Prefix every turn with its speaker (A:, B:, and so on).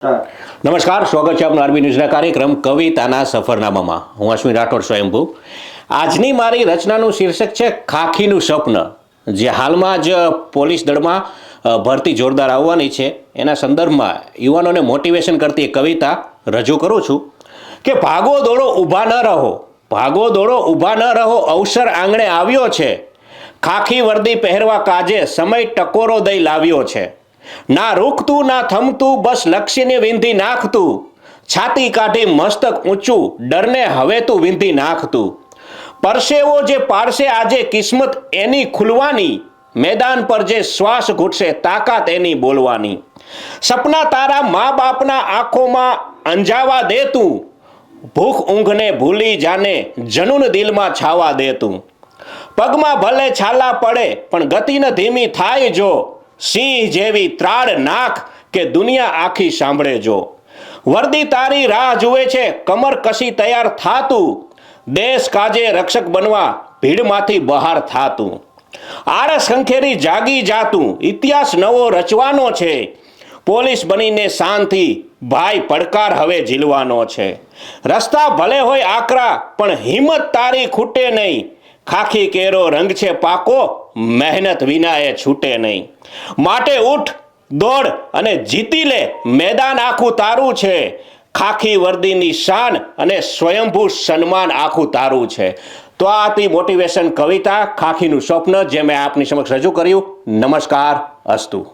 A: હા.
B: નમસ્કાર, સ્વાગત છે આપનું આરબી ન્યૂઝના કાર્યક્રમ કવિતાના સફરનામામાં. હું અશ્વિન રાઠોડ સ્વયંભૂ. આજની મારી રચનાનું શીર્ષક છે ખાખીનું સ્વપ્ન. જે હાલમાં જ પોલીસ દળમાં ભરતી જોરદાર આવવાની છે, એના સંદર્ભમાં યુવાનોને મોટિવેશન કરતી એક કવિતા રજૂ કરું છું કે ભાગો દોડો ઊભા ન રહો, ભાગો દોડો ઊભા ન રહો, અવસર આંગણે આવ્યો છે. ખાખી વર્દી પહેરવા કાજે સમય ટકોરો દઈ લાવ્યો છે. ના રૂકતું ના થમતું, બસ લક્ષ્યને વિંધી નાખતું. છાતી કાઢી મસ્તક ઊંચું, ડરને હવે તું વિંધી નાખતું. પરસેવો જે પાડશે આજે કિસ્મત એની ખુલવાની, મેદાન પર જે શ્વાસ ઘૂટશે તાકાત એની બોલવાની. સપના તારા મા બાપના આંખોમાં અંજાવા દે તું, ભૂખ ઊંઘને ભૂલી જાને જનૂન દિલમાં છાવા દે તું. પગમાં ભલે છાલા પડે પણ ગતિ ન ધીમી થાય જો, સિંહ જેવી ત્રાડ નાખ કે દુનિયા આખી સાંભળે જો. વર્દી તારી રાહ જુએ છે, કમર કસી તૈયાર થાતું, દેશ કાજે રક્ષક બનવા ભીડમાંથી બહાર થાતું. આળસ ખંખેરી જાગી જાતું, ઇતિહાસ નવો રચવાનો છે. પોલીસ બનીને શાંતિ ભાઈ પડકાર હવે ઝીલવાનો છે. રસ્તા ભલે હોય આકરા પણ હિંમત તારી ખૂટે નહીં. ખાખી કેરો રંગ છે પાકો, મહેનત વિના એ છૂટે નહીં. માટે ઉઠ, દોડ અને જીતી લે, મેદાન આખું તારું છે. ખાખી વર્દીની શાન અને સ્વયંભૂ સન્માન આખું તારું છે. તો આ હતી મોટિવેશન કવિતા ખાખીનું સ્વપ્ન, જે મેં આપની સમક્ષ રજૂ કર્યું. નમસ્કાર, અસ્તુ.